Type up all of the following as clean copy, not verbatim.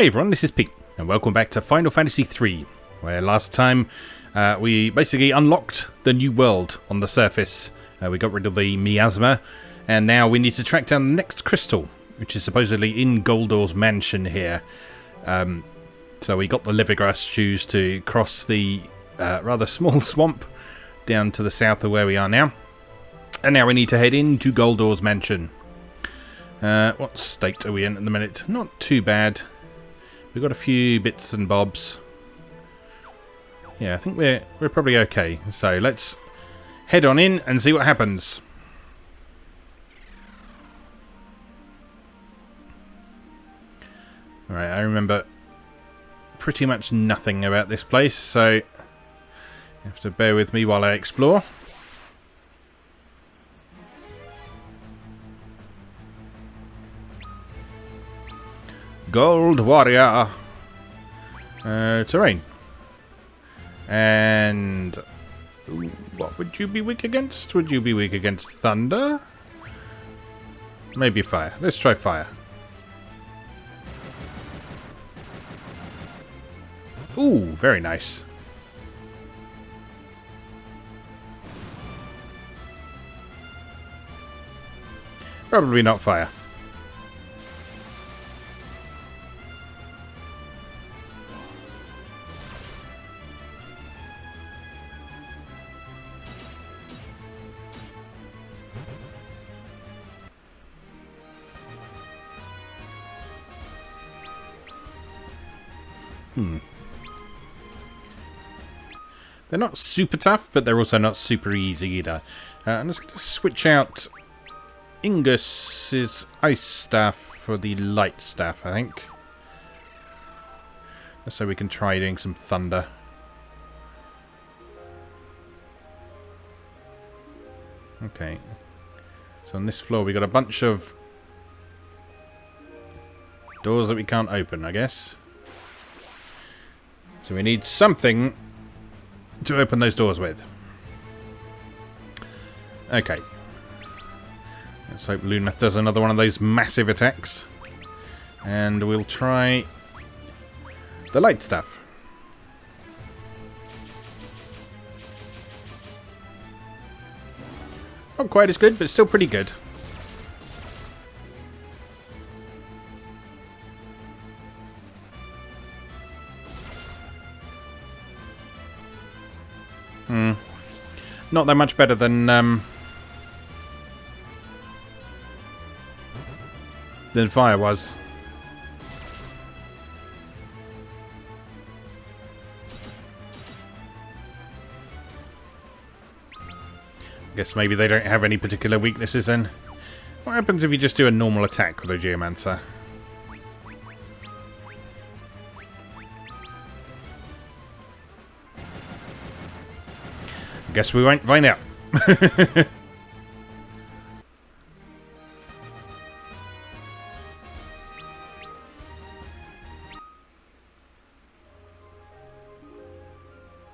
Hey everyone, this is Pete, and welcome back to Final Fantasy III, where last time we basically unlocked the new world on the surface. We got rid of the miasma, and now we need to track down the next crystal, which is supposedly in Goldor's mansion here. So we got the livergrass shoes to cross the rather small swamp down to the south of where we are now. And now we need to head into Goldor's mansion. What state are we in at the minute? Not too bad. We've got a few bits and bobs. Yeah, I think we're probably okay. So let's head on in and see what happens. Alright, I remember pretty much nothing about this place, so you have to bear with me while I explore. Gold Warrior terrain. And what would you be weak against? Would you be weak against thunder? Maybe fire. Let's try fire. Ooh, very nice. Probably not fire. They're not super tough, but they're also not super easy either. I'm just going to switch out Ingus's ice staff for the light staff, I think. Just so we can try doing some thunder. Okay. So on this floor we got a bunch of doors that we can't open, I guess. So we need something to open those doors with. Okay. Let's hope Luneth does another one of those massive attacks. And we'll try the light stuff. Not quite as good, but still pretty good. Not that much better than fire was. I guess maybe they don't have any particular weaknesses then. What happens if you just do a normal attack with a Geomancer? Guess we won't find out.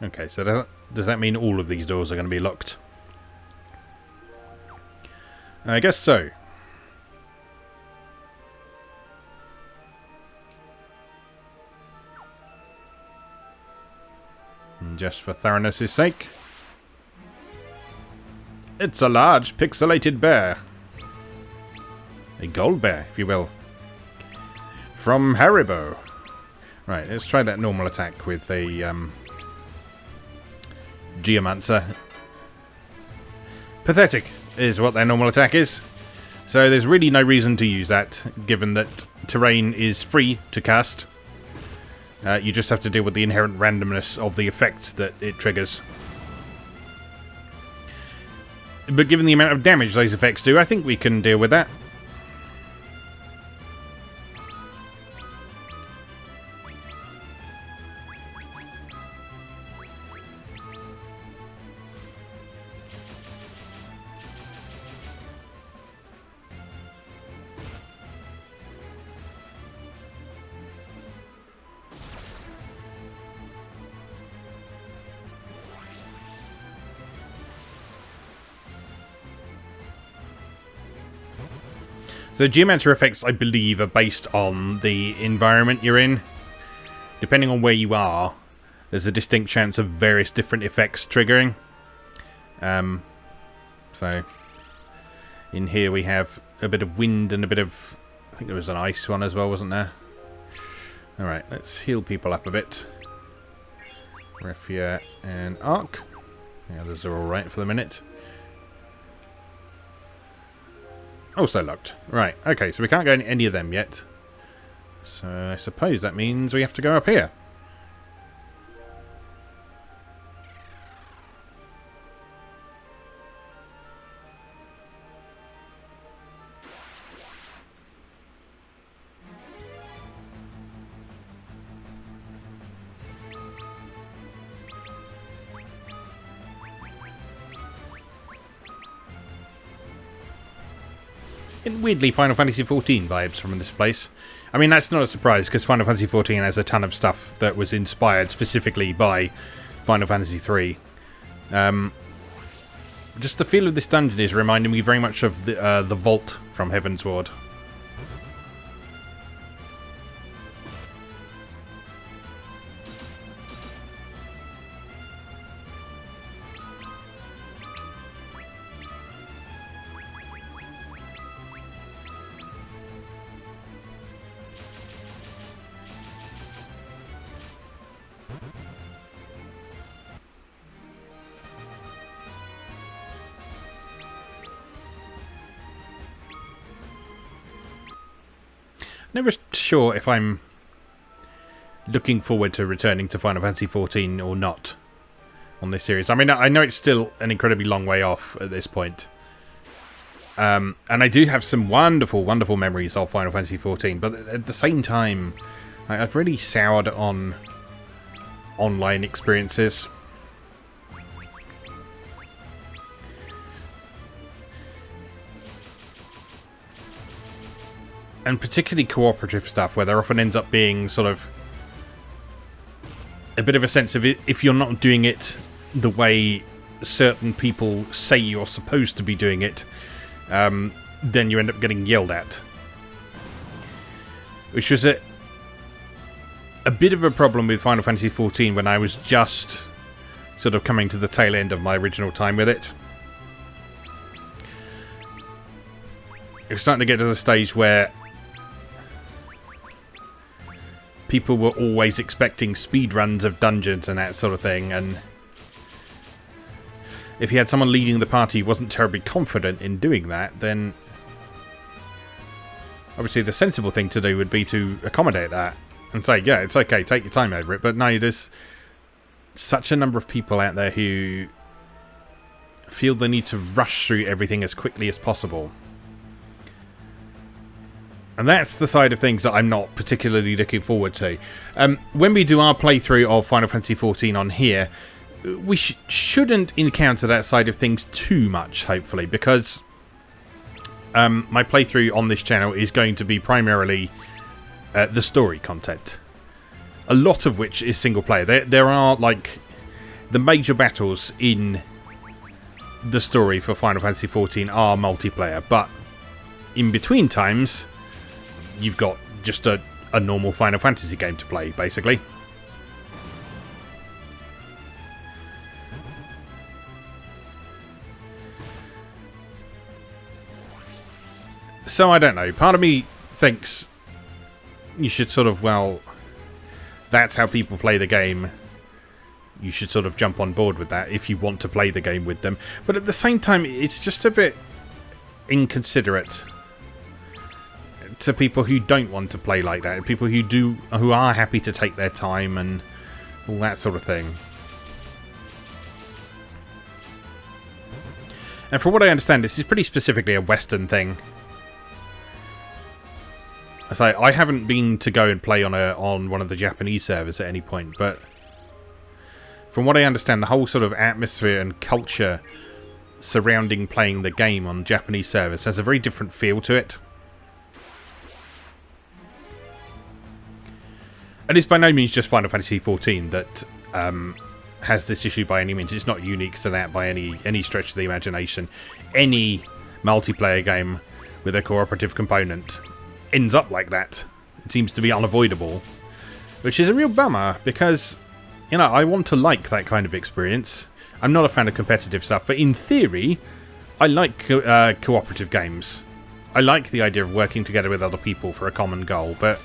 Okay, so does that mean all of these doors are going to be locked? I guess so. And just for thoroughness' sake. It's a large pixelated bear. A gold bear, if you will. From Haribo. Right, let's try that normal attack with a Geomancer. Pathetic is what their normal attack is. So there's really no reason to use that, given that terrain is free to cast. You just have to deal with the inherent randomness of the effect that it triggers. But given the amount of damage those effects do, I think we can deal with that. So geomancer effects, I believe, are based on the environment you're in. Depending on where you are, there's a distinct chance of various different effects triggering. So in here we have a bit of wind and a bit of... I think there was an ice one as well, wasn't there? Alright, let's heal people up a bit. Refia and Arc. The others are alright for the minute. Also locked. Right, okay, so we can't go in any of them yet. So I suppose that means we have to go up here. And weirdly Final Fantasy XIV vibes from this place. I mean, that's not a surprise, because Final Fantasy XIV has a ton of stuff that was inspired specifically by Final Fantasy III. Just the feel of this dungeon is reminding me very much of the vault from Heavensward. Never sure if I'm looking forward to returning to Final Fantasy XIV or not on this series. I mean, I know it's still an incredibly long way off at this point. And I do have some wonderful, wonderful memories of Final Fantasy XIV, but at the same time, I've really soured on online experiences. And particularly cooperative stuff, where there often ends up being sort of a bit of a sense of it, if you're not doing it the way certain people say you're supposed to be doing it, then you end up getting yelled at. Which was a bit of a problem with Final Fantasy XIV when I was just sort of coming to the tail end of my original time with it. It was starting to get to the stage where people were always expecting speedruns of dungeons and that sort of thing, and if you had someone leading the party who wasn't terribly confident in doing that, then obviously the sensible thing to do would be to accommodate that and say, yeah, it's okay, take your time over it. But no, there's such a number of people out there who feel the need to rush through everything as quickly as possible. And that's the side of things that I'm not particularly looking forward to. When we do our playthrough of Final Fantasy XIV on here, we shouldn't encounter that side of things too much, hopefully, because my playthrough on this channel is going to be primarily the story content. A lot of which is single player. There are, like, the major battles in the story for Final Fantasy XIV are multiplayer, but in between times, you've got just a normal Final Fantasy game to play, basically. So, I don't know. Part of me thinks you should sort of, well, that's how people play the game. You should sort of jump on board with that if you want to play the game with them. But at the same time, it's just a bit inconsiderate to people who don't want to play like that, people who are happy to take their time and all that sort of thing. And from what I understand, this is pretty specifically a Western thing. I haven't been to go and play on one of the Japanese servers at any point, but from what I understand, the whole sort of atmosphere and culture surrounding playing the game on Japanese servers has a very different feel to it. And it's by no means just Final Fantasy XIV that has this issue by any means. It's not unique to that by any stretch of the imagination. Any multiplayer game with a cooperative component ends up like that. It seems to be unavoidable, which is a real bummer because, you know, I want to like that kind of experience. I'm not a fan of competitive stuff, but in theory, I like cooperative games. I like the idea of working together with other people for a common goal, but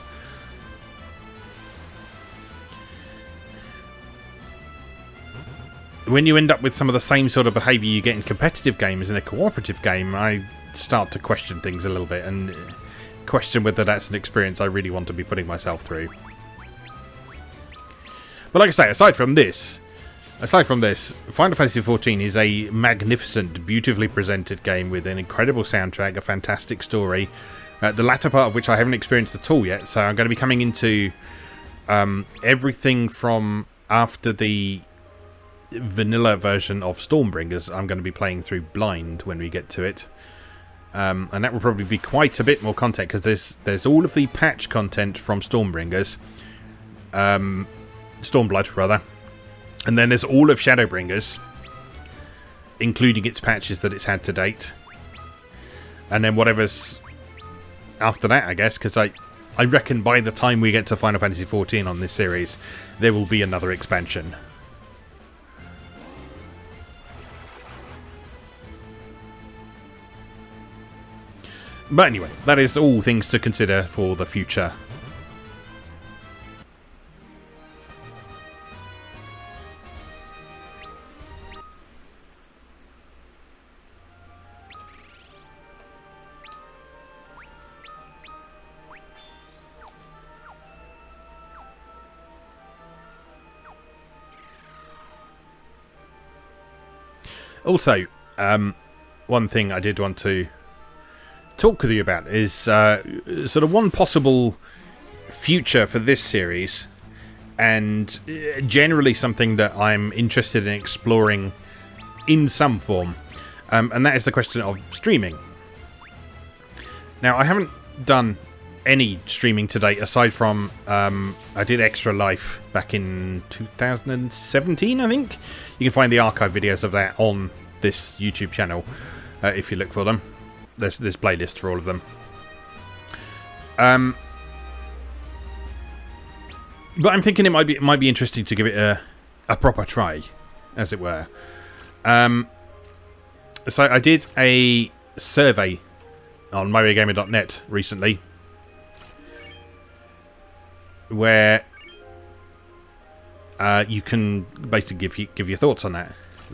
when you end up with some of the same sort of behaviour you get in competitive games in a cooperative game, I start to question things a little bit and question whether that's an experience I really want to be putting myself through. But like I say, aside from this, Final Fantasy XIV is a magnificent, beautifully presented game with an incredible soundtrack, a fantastic story, the latter part of which I haven't experienced at all yet, so I'm going to be coming into everything from after the vanilla version of Stormbringers. I'm going to be playing through blind when we get to it. And that will probably be quite a bit more content, because there's all of the patch content from Stormbringers. Stormblood, rather. And then there's all of Shadowbringers, including its patches that it's had to date. And then whatever's after that, I guess, because I reckon by the time we get to Final Fantasy XIV on this series, there will be another expansion. But anyway, that is all things to consider for the future. Also, one thing I did want to talk with you about is sort of one possible future for this series, and generally something that I'm interested in exploring in some form, and that is the question of streaming. Now, I haven't done any streaming to date aside from I did Extra Life back in 2017, I think. You can find the archive videos of that on this YouTube channel if you look for them. There's playlists for all of them. But I'm thinking it might be interesting to give it a proper try, as it were. So I did a survey on MyRealGamer.net recently, where you can basically give your thoughts on that.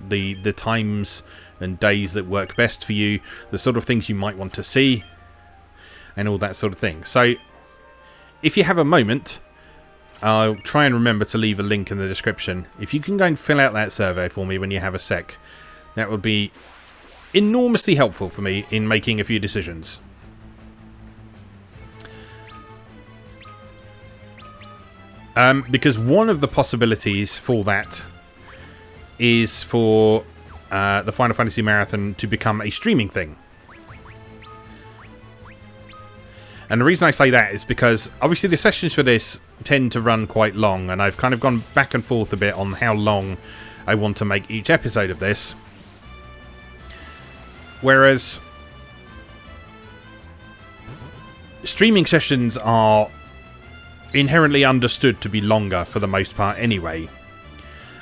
The times and days that work best for you, the sort of things you might want to see, and all that sort of thing. So, if you have a moment, I'll try and remember to leave a link in the description. If you can go and fill out that survey for me when you have a sec, that would be enormously helpful for me in making a few decisions. Because one of the possibilities for that is for the Final Fantasy Marathon to become a streaming thing. And the reason I say that is because obviously the sessions for this tend to run quite long, and I've kind of gone back and forth a bit on how long I want to make each episode of this. Whereas streaming sessions are inherently understood to be longer for the most part anyway.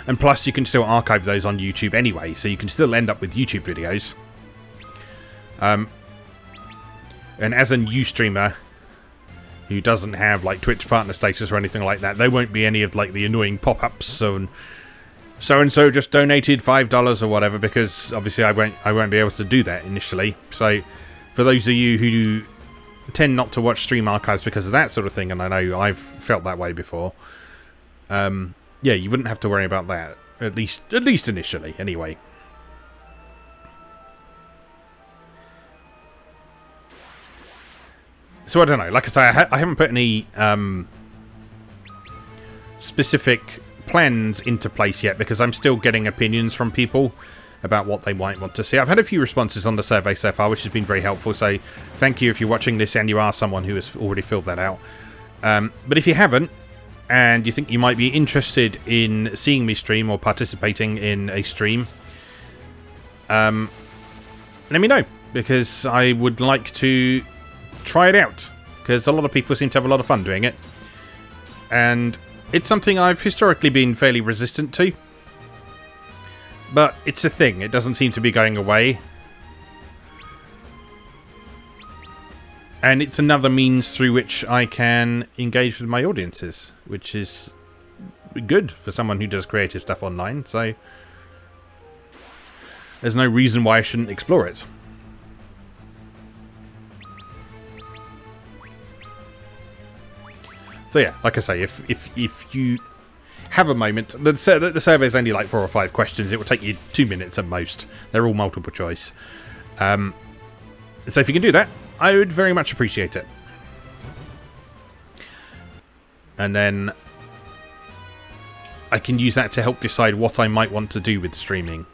And plus, you can still archive those on YouTube anyway, so you can still end up with YouTube videos. And as a new streamer who doesn't have like Twitch partner status or anything like that, there won't be any of like the annoying pop-ups. So and so just donated $5 or whatever, because obviously I won't be able to do that initially. So for those of you who tend not to watch stream archives because of that sort of thing, and I know I've felt that way before. Yeah, you wouldn't have to worry about that, at least initially, anyway. So I don't know. Like I say, I haven't put any specific plans into place yet, because I'm still getting opinions from people about what they might want to see. I've had a few responses on the survey so far, which has been very helpful. So thank you if you're watching this and you are someone who has already filled that out. But if you haven't, and you think you might be interested in seeing me stream or participating in a stream, let me know. because I would like to try it out, because a lot of people seem to have a lot of fun doing it, and it's something I've historically been fairly resistant to, but it's a thing. It doesn't seem to be going away, and it's another means through which I can engage with my audiences, which is good for someone who does creative stuff online, so there's no reason why I shouldn't explore it. So yeah, like I say, if you have a moment, the survey is only like 4 or 5 questions. It will take you 2 minutes at most. They're all multiple choice. So if you can do that, I would very much appreciate it. And then I can use that to help decide what I might want to do with streaming.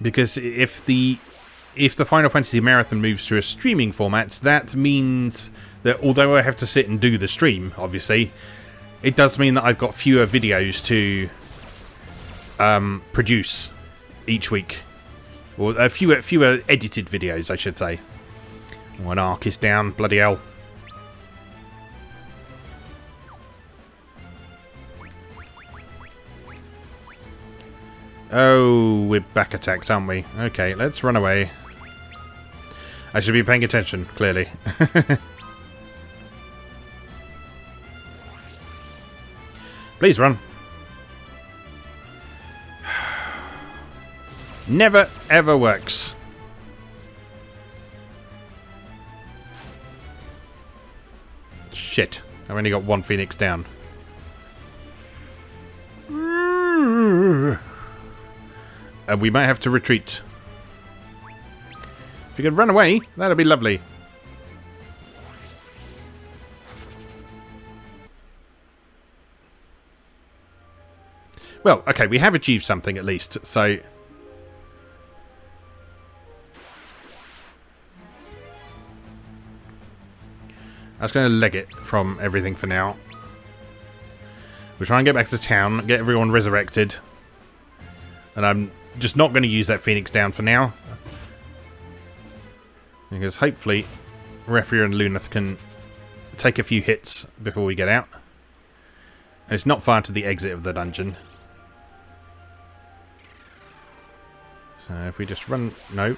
Because if the Final Fantasy Marathon moves to a streaming format, that means that although I have to sit and do the stream, obviously, it does mean that I've got fewer videos to produce each week. Or fewer edited videos, I should say. One arc is down, bloody hell. Oh, we're back attacked, aren't we? Okay, let's run away. I should be paying attention, clearly. Please run. Never, ever works. Shit. I've only got 1 Phoenix down. And we might have to retreat. If you could run away, that'd be lovely. Well, okay, we have achieved something at least, so... I was going to leg it from everything for now. We'll try and get back to town, get everyone resurrected. And I'm just not going to use that Phoenix down for now. Because hopefully Refia and Luneth can take a few hits before we get out. And it's not far to the exit of the dungeon. So if we just run... No.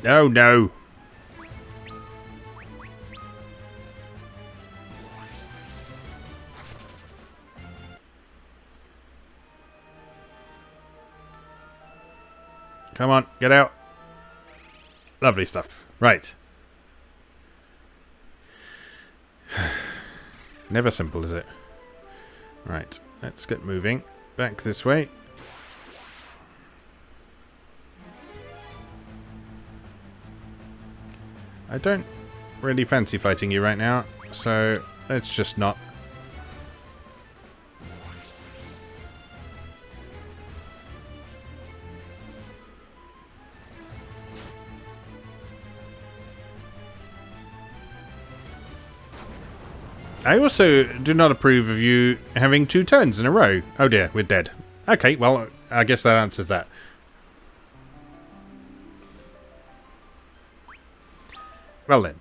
Oh no. Come on, get out. Lovely stuff. Right. Never simple, is it? Right, let's get moving. Back this way. I don't really fancy fighting you right now, so let's just not. I also do not approve of you having 2 turns in a row. Oh dear, we're dead. Okay, well, I guess that answers that. Well then,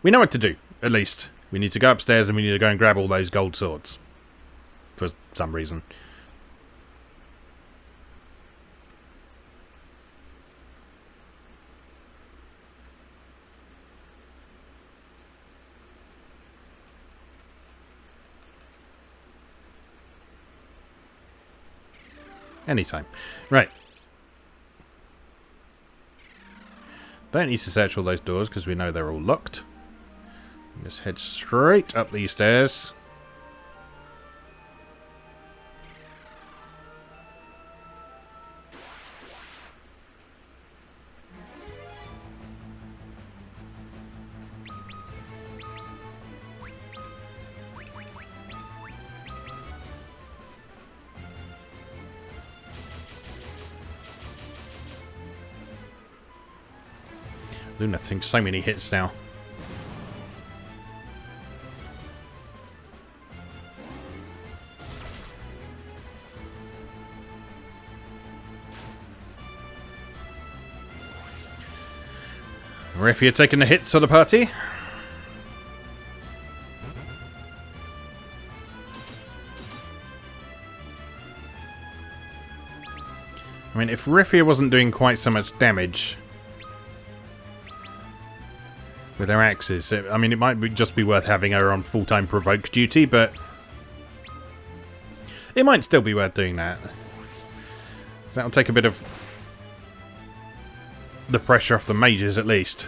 we know what to do, at least. We need to go upstairs and we need to go and grab all those gold swords. For some reason. Anytime. Right. Don't need to search all those doors because we know they're all locked. Just head straight up these stairs. Luna thinks so many hits now. Refia taking the hits of the party. I mean, if Refia wasn't doing quite so much damage with her axes, I mean, it might just be worth having her on full-time provoke duty, but it might still be worth doing that. That'll take a bit of the pressure off the mages, at least.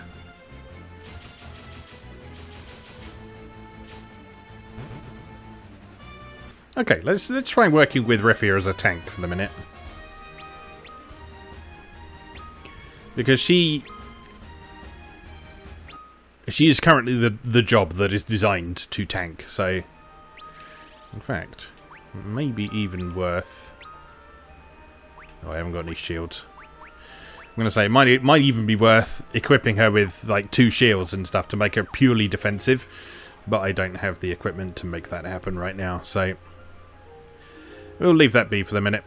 Okay, let's try working with Refia as a tank for the minute. Because she is currently the job that is designed to tank, so in fact, maybe even worth... Oh, I haven't got any shields. I'm going to say it might even be worth equipping her with like 2 shields and stuff to make her purely defensive, but I don't have the equipment to make that happen right now, so we'll leave that be for the minute.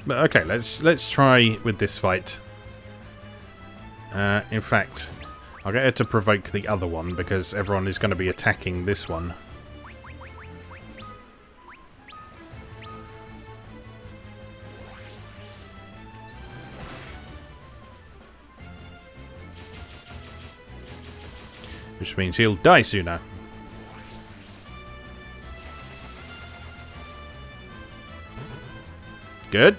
But okay, let's try with this fight. In fact, I'll get her to provoke the other one because everyone is going to be attacking this one. Which means he'll die sooner. Good.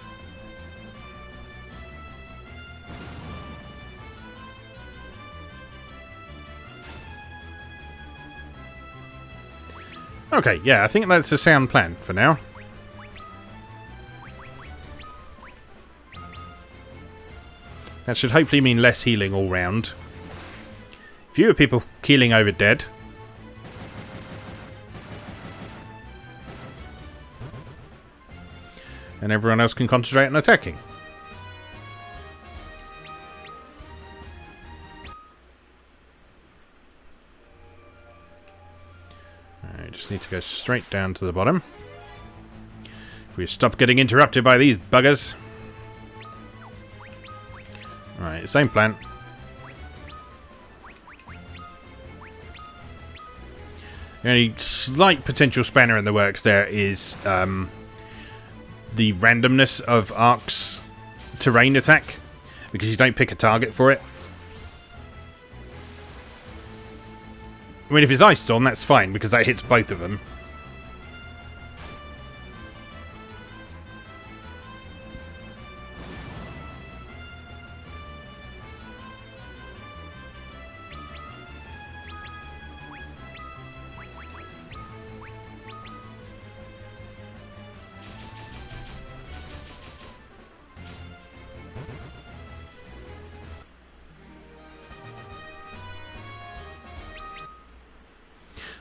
Okay, yeah, I think that's a sound plan for now. That should hopefully mean less healing all round. Fewer people keeling over dead. And everyone else can concentrate on attacking. I just need to go straight down to the bottom. If we stop getting interrupted by these buggers. Alright, same plan. The only slight potential spanner in the works there is the randomness of Ark's terrain attack, because you don't pick a target for it. I mean, if it's Ice Storm, that's fine, because that hits both of them.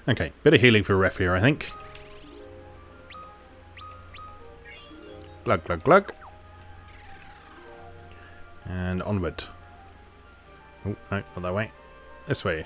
Okay, bit of healing for Refia, I think. Glug, glug, glug. And onward. Oh, no, not that way. This way.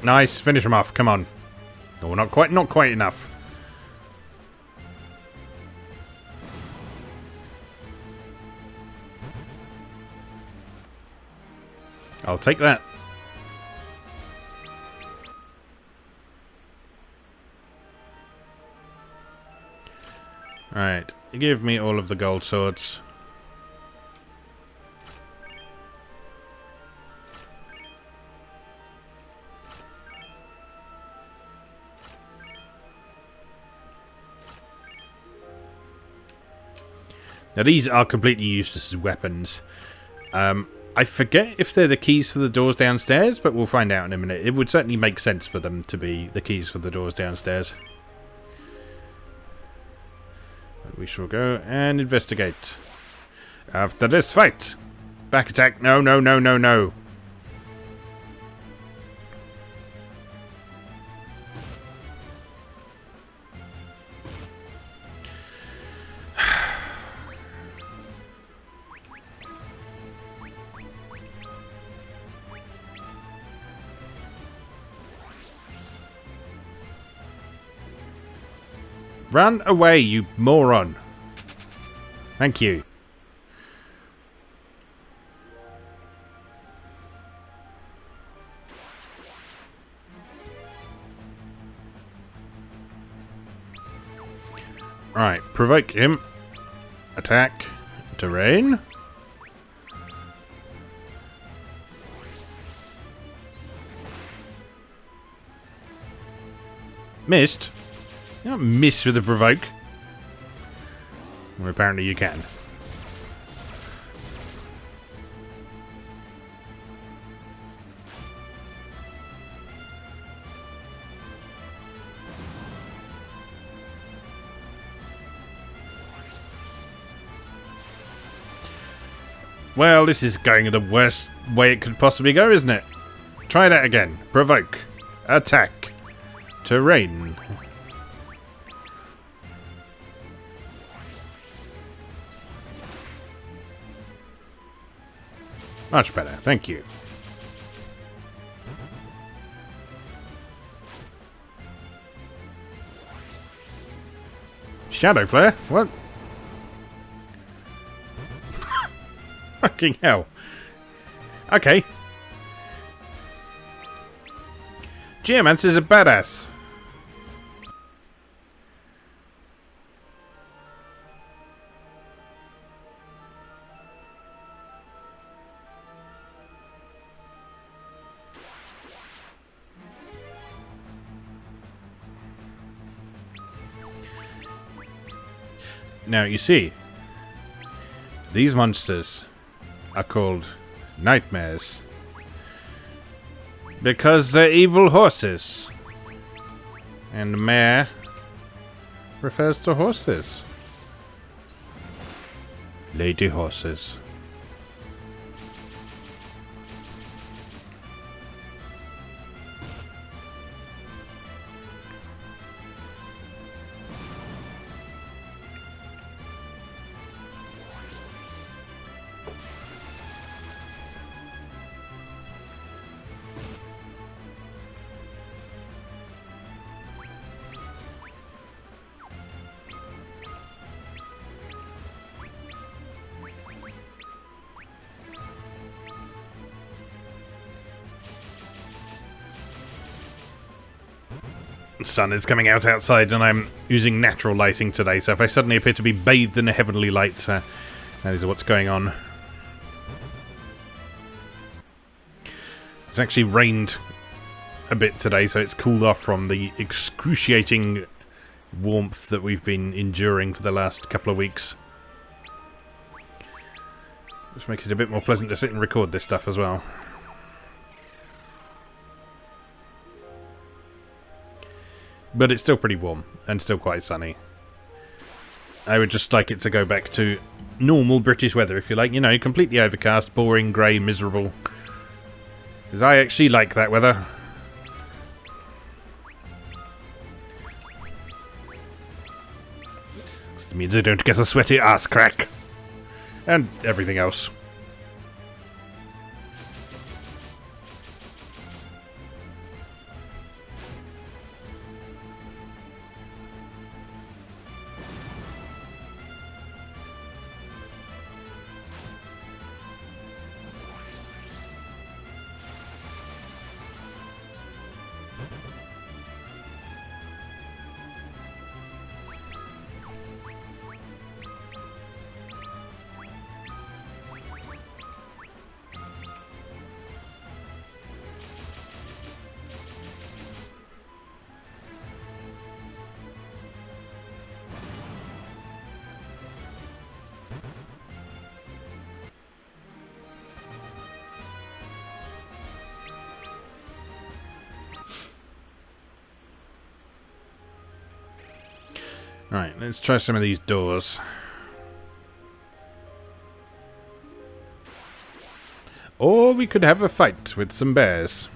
Nice, finish him off. Come on. Oh, not quite enough. I'll take that. Right, give me all of the gold swords. Now these are completely useless as weapons. I forget if they're the keys for the doors downstairs, but we'll find out in a minute. It would certainly make sense for them to be the keys for the doors downstairs. we shall go and investigate. After this fight. Back attack. No, no, no, no, no. Run away, you moron. Thank you. Right, provoke him. Attack. Terrain. Missed. You don't miss with a provoke. Well, apparently you can. Well, this is going the worst way it could possibly go, isn't it? Try that again. Provoke. Attack. Terrain. Much better, thank you. Shadow Flare? What? Fucking hell. Okay. Geomancer's a badass. Now, you see, these monsters are called nightmares because they're evil horses. And mare refers to horses. Lady horses. Sun is coming out outside and I'm using natural lighting today, so if I suddenly appear to be bathed in a heavenly light, that is what's going on. It's actually rained a bit today, so it's cooled off from the excruciating warmth that we've been enduring for the last couple of weeks. Which makes it a bit more pleasant to sit and record this stuff as well. But it's still pretty warm, and still quite sunny. I would just like it to go back to normal British weather, if you like. You know, completely overcast, boring, grey, miserable. Because I actually like that weather. It means I don't get a sweaty ass crack. And everything else. Right, let's try some of these doors. Or we could have a fight with some bears.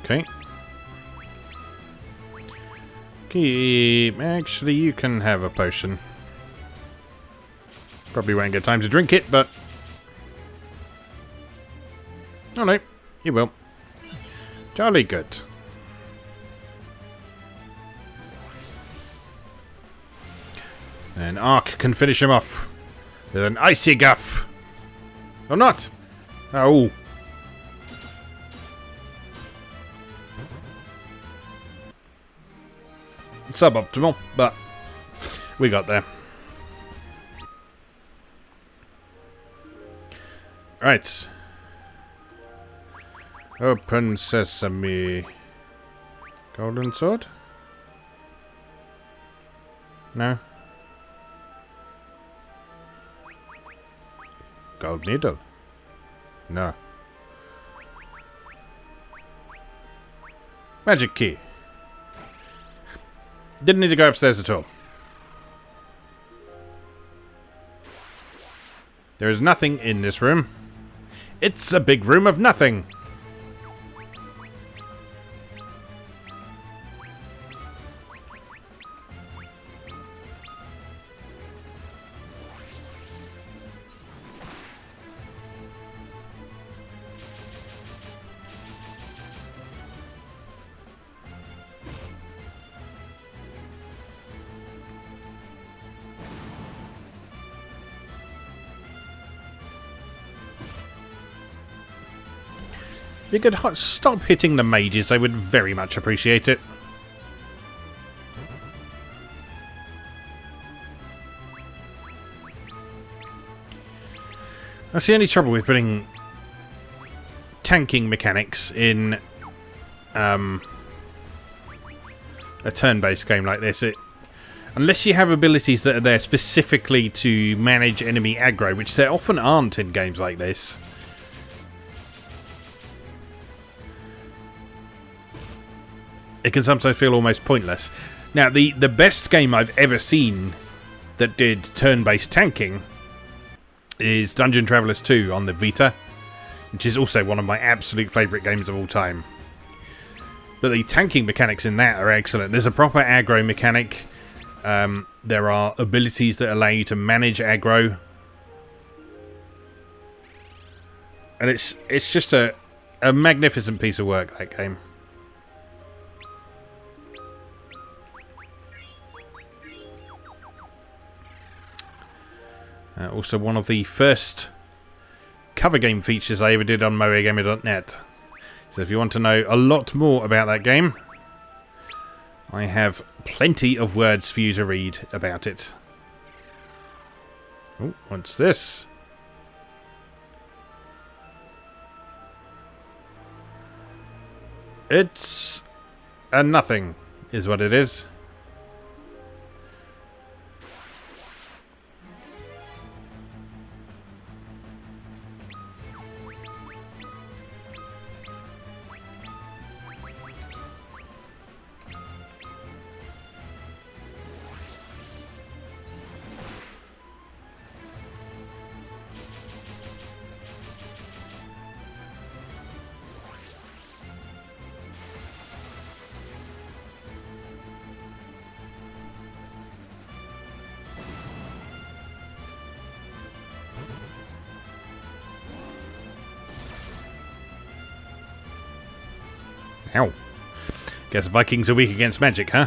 Okay. Actually, you can have a potion. Probably won't get time to drink it, but... Oh no, you will. Jolly good. And Ark can finish him off with an icy guff. Or not. Oh. Suboptimal, but we got there. Right. Open sesame. Golden sword? No. Gold needle? No. Magic key. Didn't need to go upstairs at all. There is nothing in this room. It's a big room of nothing. If you could stop hitting the mages, I would very much appreciate it. That's the only trouble with putting tanking mechanics in a turn-based game like this. Unless you have abilities that are there specifically to manage enemy aggro, which there often aren't in games like this. It can sometimes feel almost pointless. Now, the best game I've ever seen that did turn-based tanking is Dungeon Travelers 2 on the Vita, which is also one of my absolute favourite games of all time. But the tanking mechanics in that are excellent. There's a proper aggro mechanic. There are abilities that allow you to manage aggro. And it's just a magnificent piece of work, that game. Also one of the first cover game features I ever did on moegamer.net. So if you want to know a lot more about that game, I have plenty of words for you to read about it. Oh, what's this? It's a nothing, is what it is. Ow. Guess Vikings are weak against magic, huh?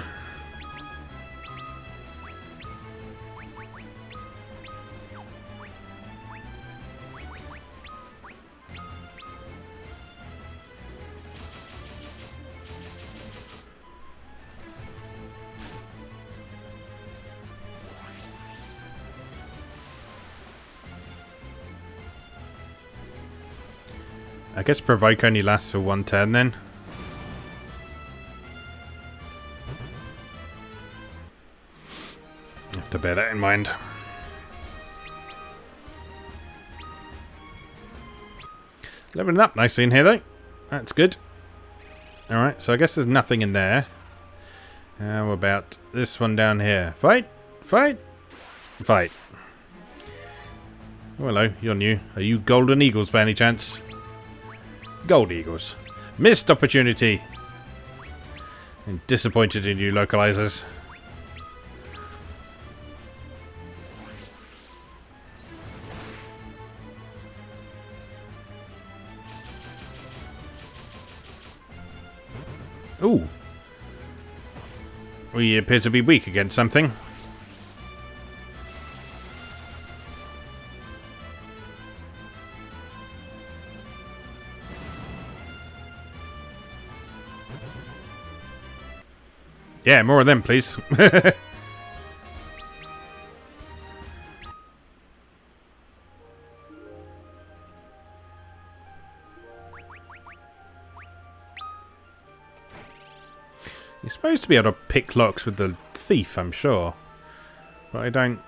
I guess provoke only lasts for one turn then. You have to bear that in mind. Leveling up nicely in here though. That's good. Alright, so I guess there's nothing in there. How about this one down here? Fight! Fight! Fight. Oh, hello, you're new. Are you Golden Eagles by any chance? Gold Eagles. Missed opportunity! I'm disappointed in you, localizers. Ooh. We appear to be weak against something. Yeah, more of them, please. You're supposed to be able to pick locks with the thief, I'm sure. But I don't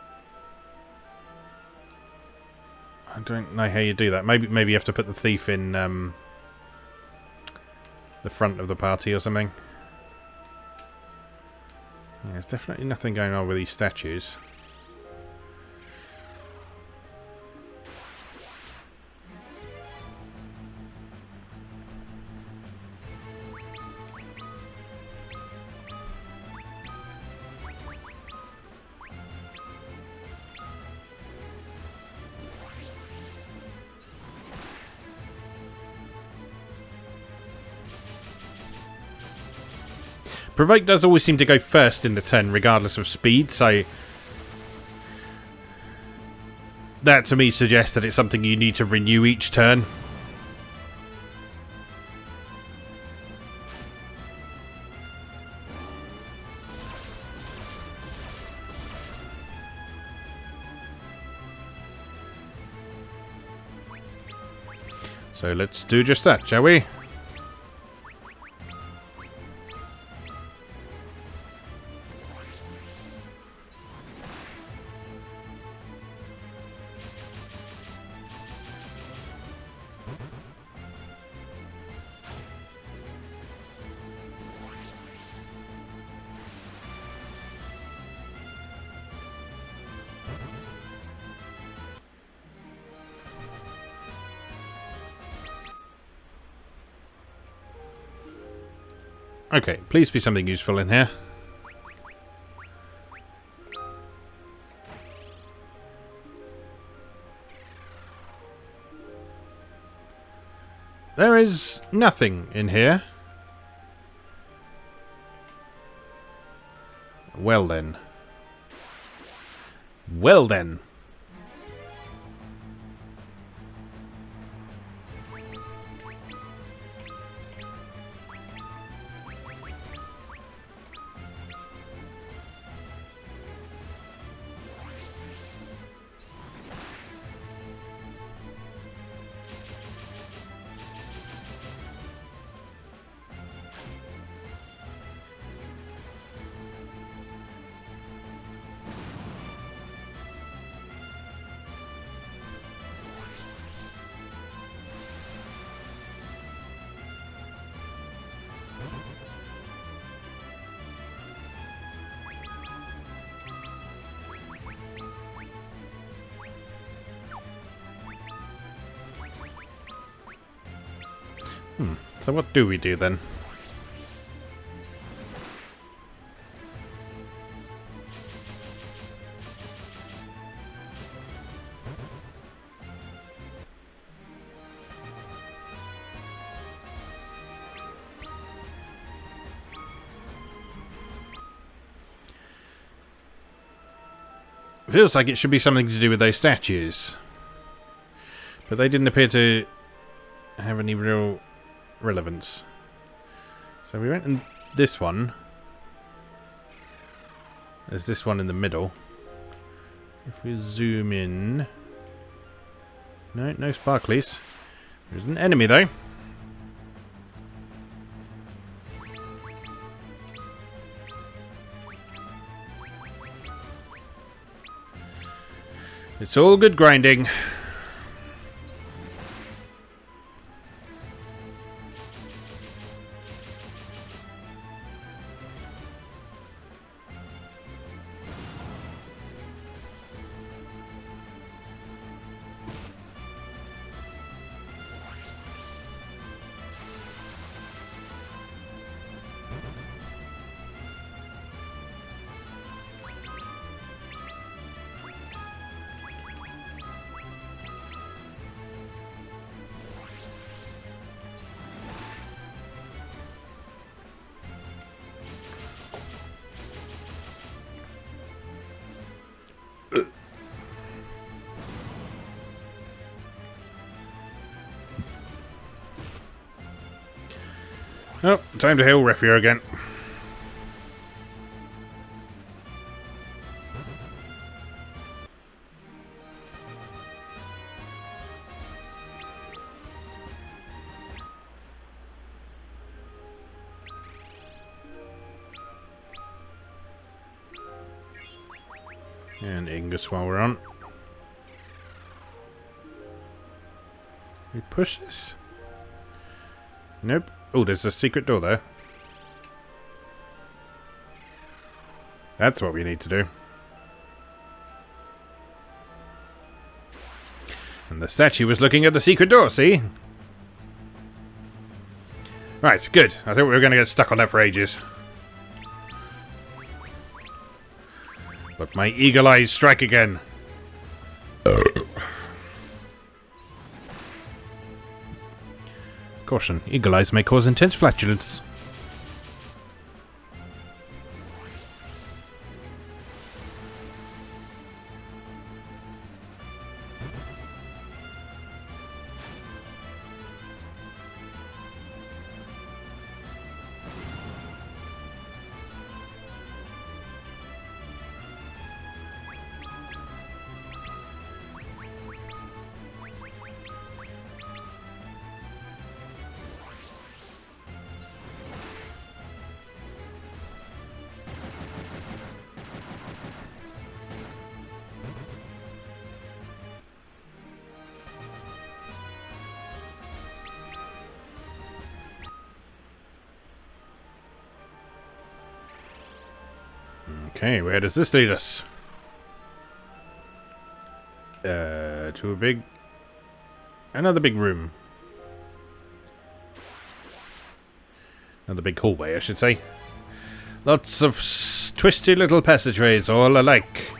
know how you do that. Maybe you have to put the thief in the front of the party or something. Yeah, there's definitely nothing going on with these statues. Provoke does always seem to go first in the turn, regardless of speed, so that to me suggests that it's something you need to renew each turn. So let's do just that, shall we? Okay, please be something useful in here. There is nothing in here. Well then. Well then. So what do we do then? Feels like it should be something to do with those statues. But they didn't appear to have any real relevance. So we went in this one. There's this one in the middle. If we zoom in... No sparklies. There's an enemy, though. It's all good grinding. Oh, time to heal Refia again. And Ingus while we're on. We push this? Nope. Oh, there's a secret door there. That's what we need to do. And the statue was looking at the secret door, see? Right, good. I thought we were going to get stuck on that for ages. But my eagle eyes strike again. Caution, eagle eyes may cause intense flatulence. Okay, where does this lead us? To a big... Another big room. Another big hallway, I should say. Lots of twisty little passageways, all alike.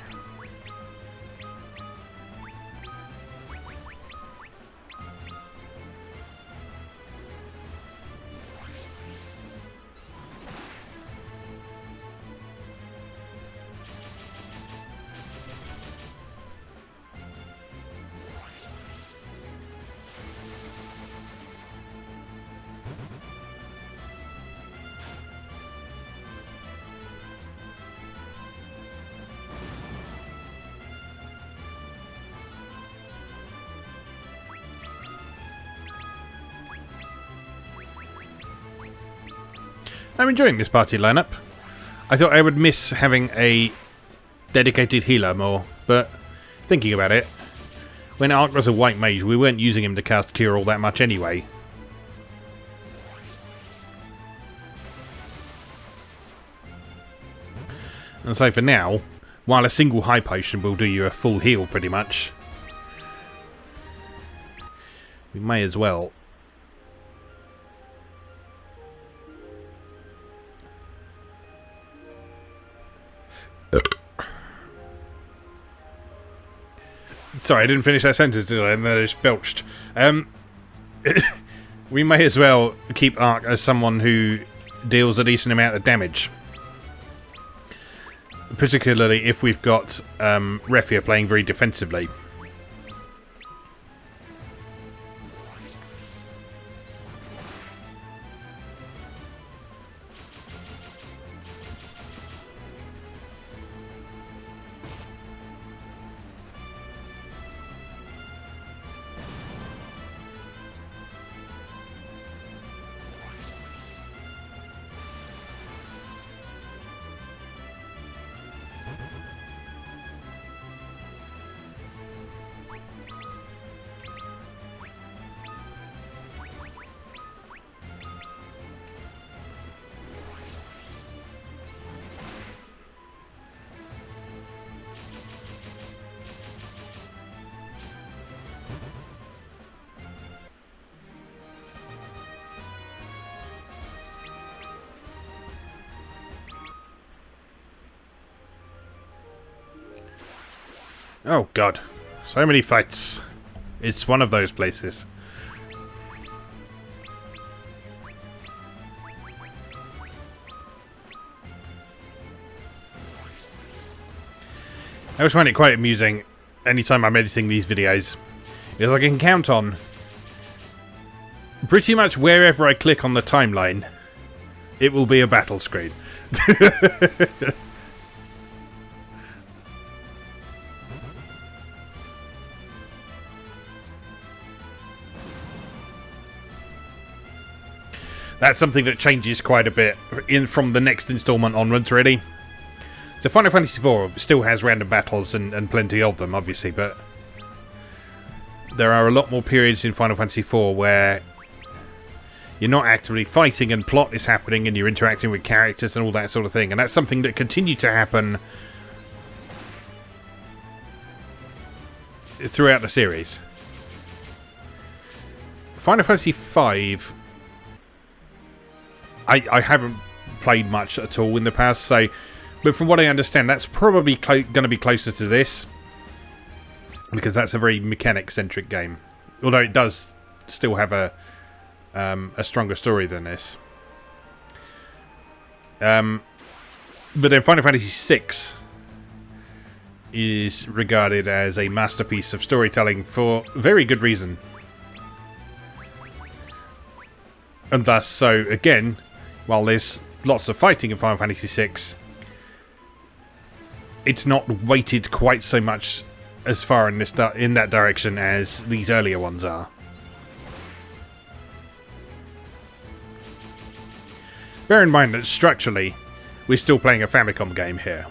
I'm enjoying this party lineup. I thought I would miss having a dedicated healer more, but thinking about it, when Ark was a white mage, we weren't using him to cast Cure all that much anyway. And so for now, while a single high potion will do you a full heal pretty much, we may as well. Sorry, I didn't finish that sentence, did I? And then I just belched. We may as well keep Ark as someone who deals a decent amount of damage. Particularly if we've got Refia playing very defensively. Oh god. So many fights. It's one of those places. I always find it quite amusing anytime I'm editing these videos, because I can count on pretty much wherever I click on the timeline, it will be a battle screen. That's something that changes quite a bit from the next installment onwards, really. So Final Fantasy IV still has random battles and plenty of them, obviously, but there are a lot more periods in Final Fantasy IV where you're not actively fighting and plot is happening and you're interacting with characters and all that sort of thing. And that's something that continued to happen throughout the series. Final Fantasy V, I haven't played much at all in the past, so... But from what I understand, that's probably going to be closer to this, because that's a very mechanic-centric game. Although it does still have a stronger story than this. But then Final Fantasy VI is regarded as a masterpiece of storytelling for very good reason. And thus, so again, while there's lots of fighting in Final Fantasy VI, it's not weighted quite so much as far in that direction as these earlier ones are. Bear in mind that structurally, we're still playing a Famicom game here.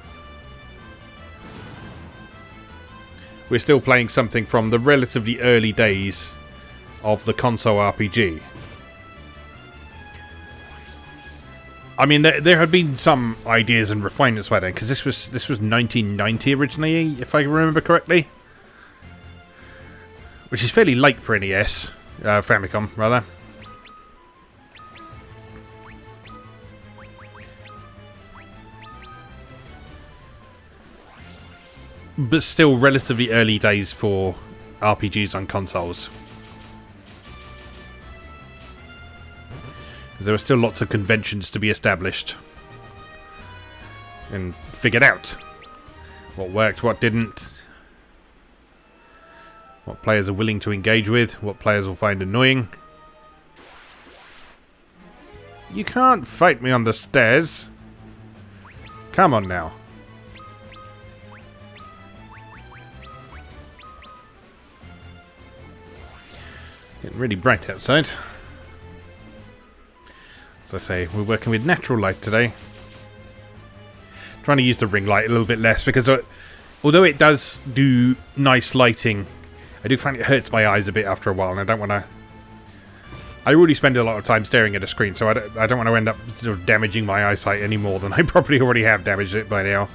We're still playing something from the relatively early days of the console RPG. I mean, there had been some ideas and refinements by then, because this was 1990 originally, if I remember correctly, which is fairly late for NES, Famicom rather. But still relatively early days for RPGs on consoles. There were still lots of conventions to be established and figured out. What worked, what didn't. What players are willing to engage with, what players will find annoying. You can't fight me on the stairs. Come on now. Getting really bright outside. As I say, we're working with natural light today. Trying to use the ring light a little bit less, because although it does do nice lighting, I do find it hurts my eyes a bit after a while, and I don't want to... I already spend a lot of time staring at a screen, so I don't want to end up sort of damaging my eyesight any more than I probably already have damaged it by now.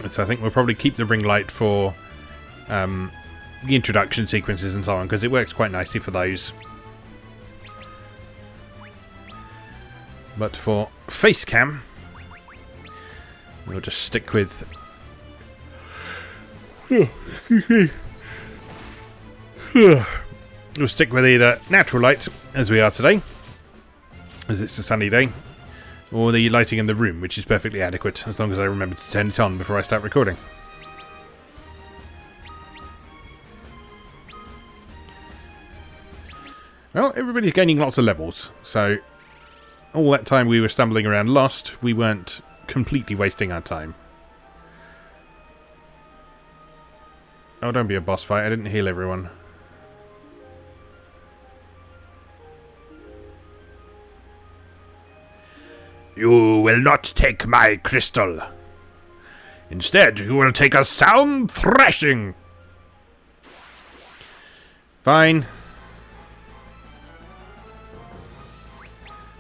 So I think we'll probably keep the ring light for the introduction sequences and so on, because it works quite nicely for those. But for face cam, we'll just stick with... We'll stick with either natural light, as we are today, as it's a sunny day, or the lighting in the room, which is perfectly adequate, as long as I remember to turn it on before I start recording. Well, everybody's gaining lots of levels, so... all that time we were stumbling around lost, we weren't completely wasting our time. Oh, don't be a boss fight. I didn't heal everyone. You will not take my crystal. Instead, you will take a sound thrashing. Fine.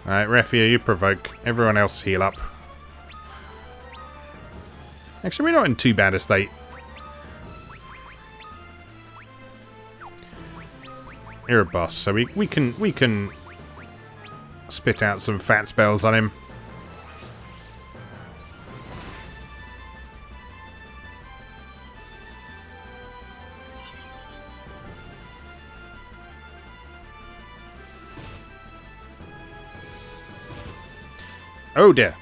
Alright, Raphia, you provoke. Everyone else heal up. Actually, we're not in too bad a state. You're a boss, so we can spit out some fat spells on him. Oh dear.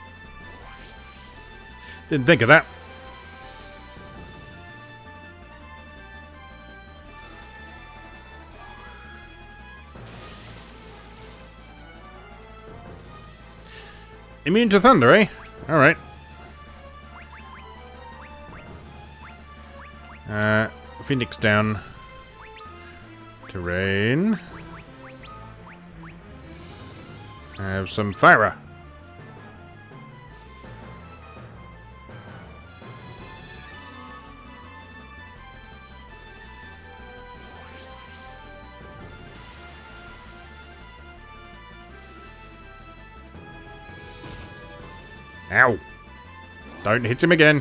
Didn't think of that. Immune to thunder, eh? Alright. Phoenix down. Terrain. Have some fire. Ow. Don't hit him again.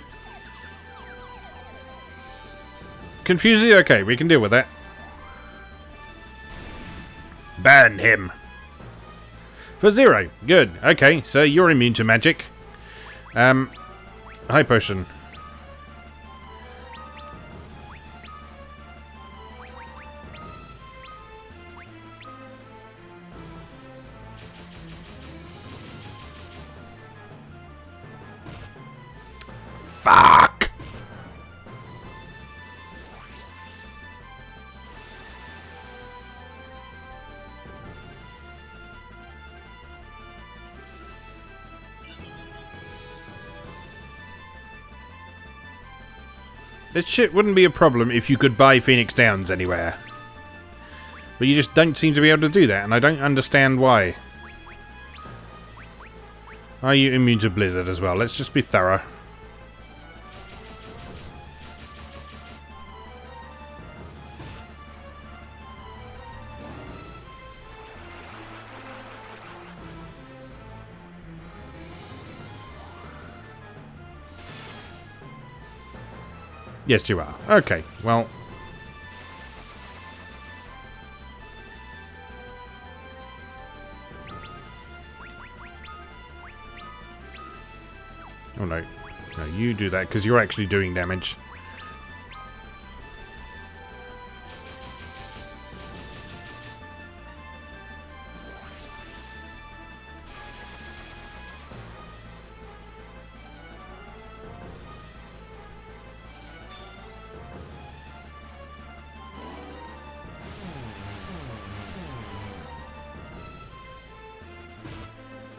Confusing? Okay, we can deal with that. Burn him. For 0. Good. Okay, so you're immune to magic. High potion. Fuck! This shit wouldn't be a problem if you could buy Phoenix Downs anywhere. But you just don't seem to be able to do that, and I don't understand why. Are you immune to Blizzard as well? Let's just be thorough. Yes, you are. Okay, well... Oh no. No, you do that, because you're actually doing damage.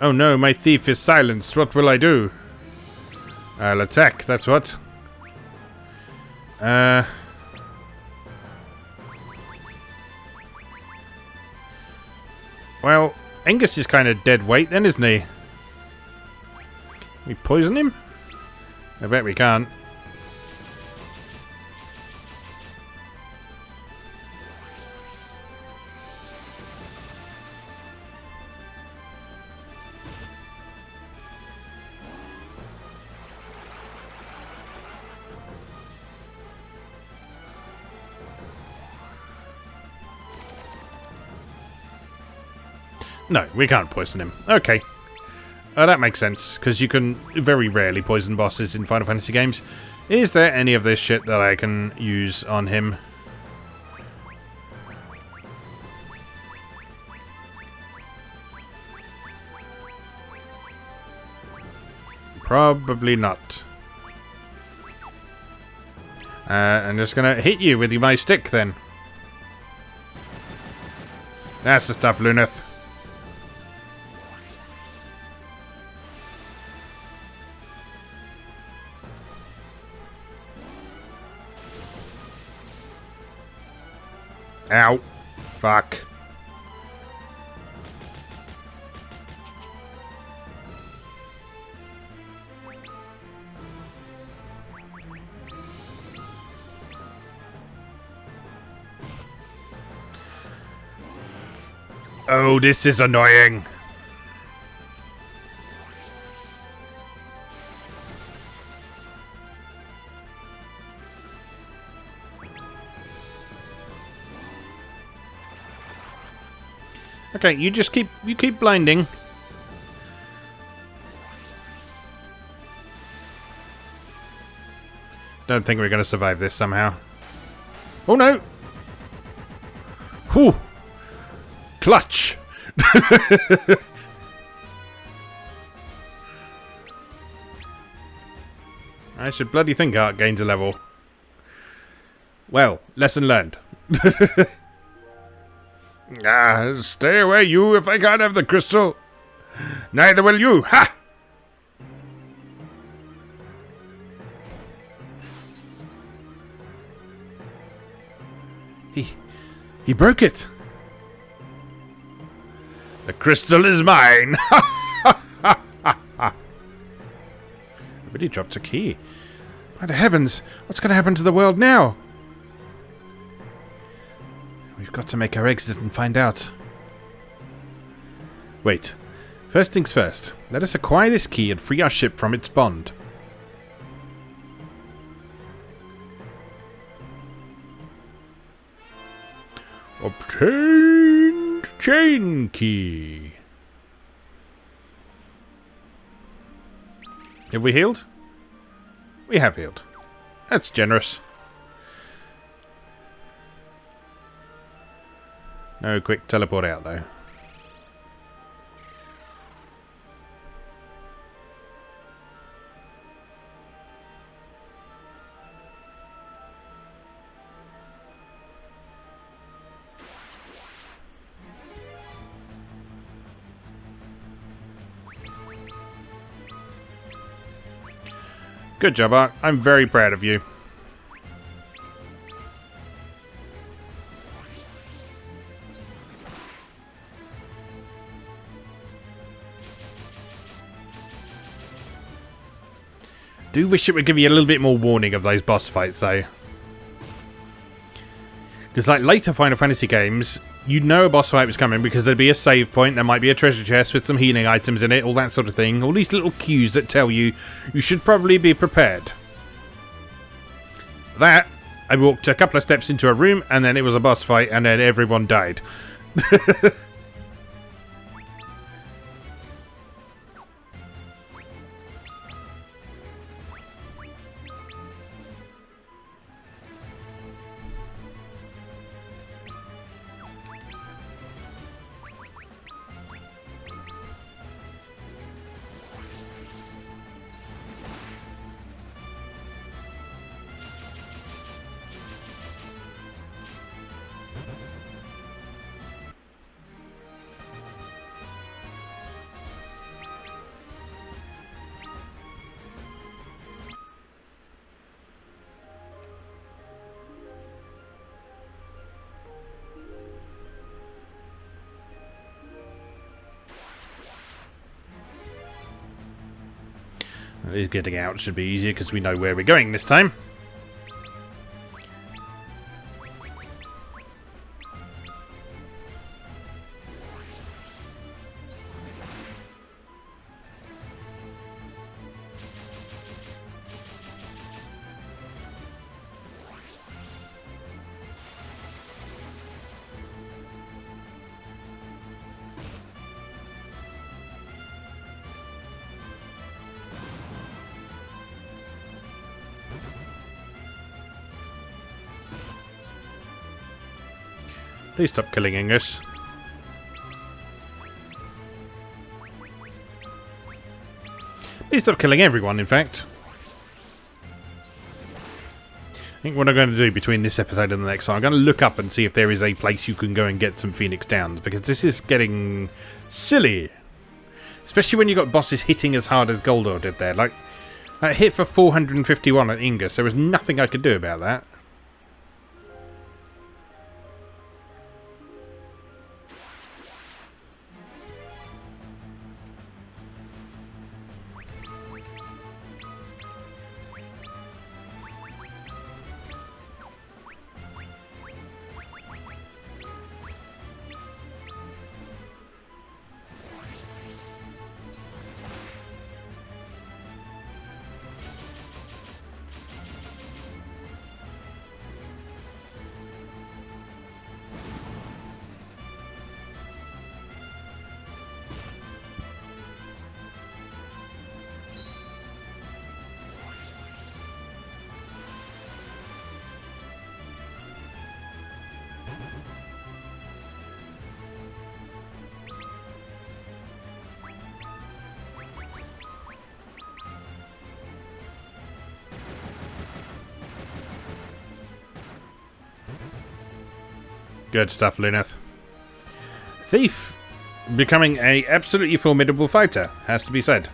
Oh no, my thief is silenced. What will I do? I'll attack, that's what. Well, Angus is kind of dead weight then, isn't he? We poison him? I bet we can't. No, we can't poison him. Okay. That makes sense, because you can very rarely poison bosses in Final Fantasy games. Is there any of this shit that I can use on him? Probably not. I'm just gonna hit you with my stick then. That's the stuff, Luneth. Ow. Fuck. Oh, this is annoying. Okay, you keep blinding. Don't think we're going to survive this somehow. Oh no! Whew! Clutch! I should bloody think art gains a level. Well, lesson learned. Stay away, you, if I can't have the crystal. Neither will you. Ha! He broke it. The crystal is mine. But he dropped a key. By the heavens, what's going to happen to the world now? We've got to make our exit and find out. Wait. First things first. Let us acquire this key and free our ship from its bond. Obtained chain key. Have we healed? We have healed. That's generous. No quick teleport out though. Good job, Art. I'm very proud of you. Do wish it would give you a little bit more warning of those boss fights, though. Because, like, later Final Fantasy games, you'd know a boss fight was coming because there'd be a save point, there might be a treasure chest with some healing items in it, all that sort of thing. All these little cues that tell you you should probably be prepared. That, I walked a couple of steps into a room, and then it was a boss fight, and then everyone died. At least getting out should be easier because we know where we're going this time. Please stop killing English. Please stop killing everyone, in fact. I think what I'm going to do between this episode and the next one, I'm going to look up and see if there is a place you can go and get some Phoenix Downs, because this is getting silly. Especially when you got bosses hitting as hard as Goldor did there. Like, I hit for 451 at Ingus. There was nothing I could do about that. Good stuff, Luneth. Thief becoming a absolutely formidable fighter, has to be said.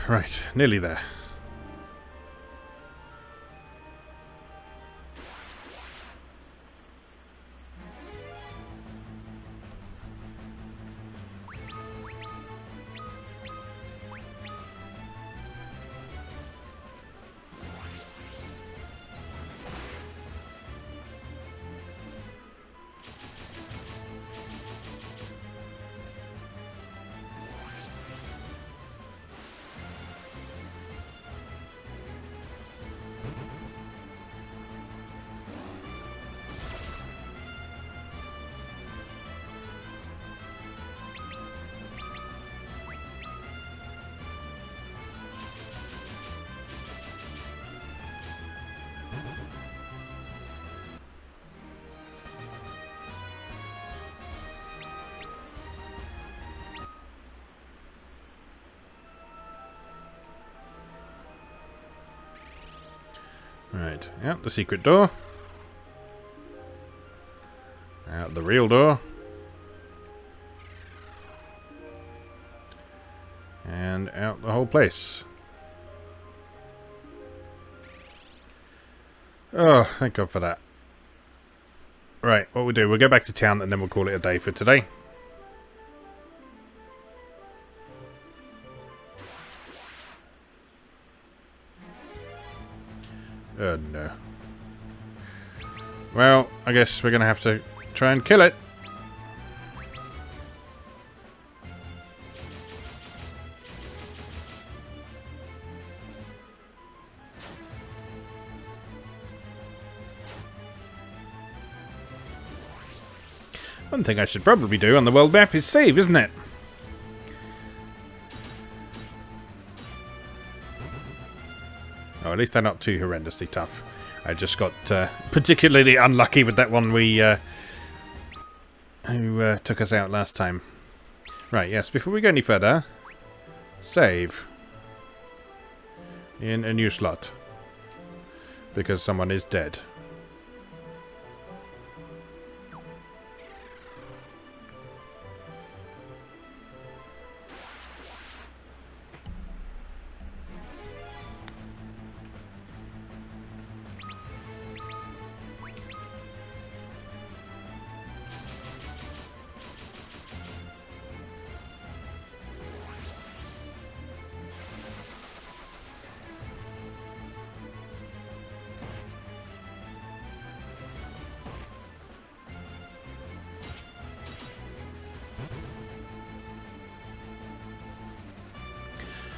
Right, nearly there. Right, out the secret door. Out the real door. And out the whole place. Oh, thank God for that. Right, what we'll do, we'll go back to town and then we'll call it a day for today. Oh no. Well, I guess we're going to have to try and kill it. One thing I should probably do on the world map is save, isn't it? Oh, at least they're not too horrendously tough. I just got particularly unlucky with that one who took us out last time. Right, yes, before we go any further, save in a new slot because someone is dead.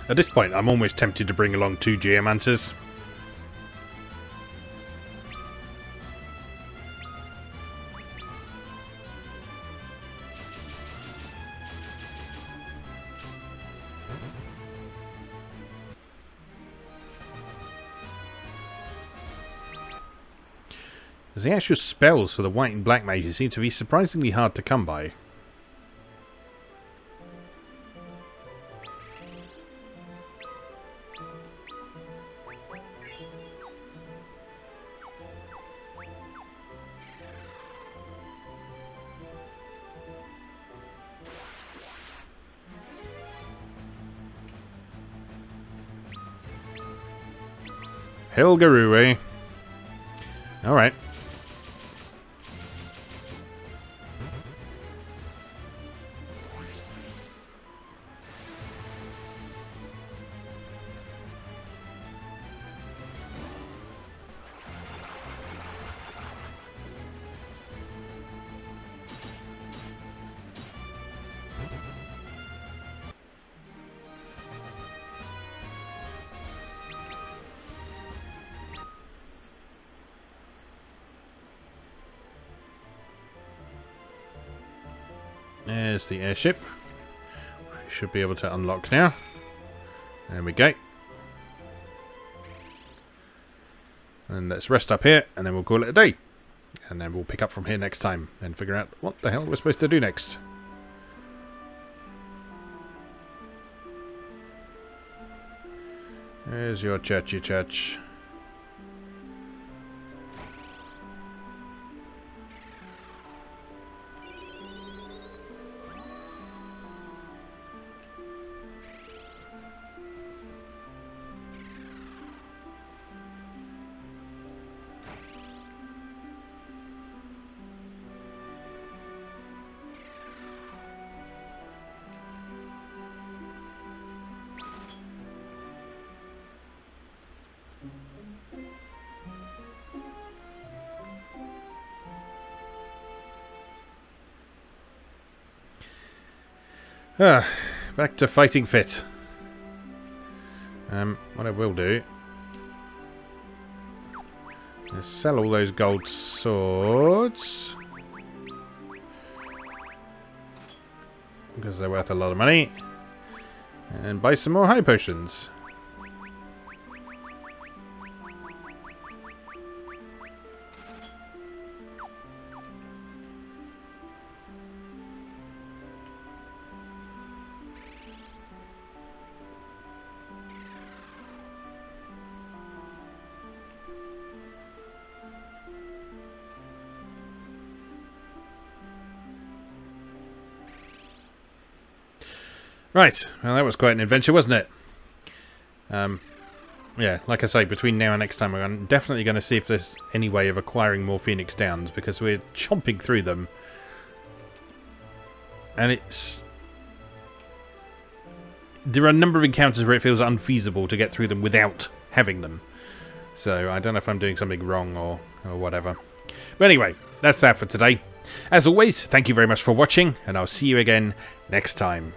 At this point, I'm almost tempted to bring along 2 Geomancers. The actual spells for the white and black mages seem to be surprisingly hard to come by. Helgaroo, eh? Alright. There's the airship. We should be able to unlock now. There we go. And let's rest up here, and then we'll call it a day. And then we'll pick up from here next time and figure out what the hell we're supposed to do next. There's your churchy church. Back to fighting fit. What I will do is sell all those gold swords because they're worth a lot of money, and buy some more high potions. Right, well that was quite an adventure, wasn't it? Yeah, like I say, between now and next time I'm definitely going to see if there's any way of acquiring more Phoenix Downs, because we're chomping through them. And there are a number of encounters where it feels unfeasible to get through them without having them. So I don't know if I'm doing something wrong or whatever. But anyway, that's that for today. As always, thank you very much for watching, and I'll see you again next time.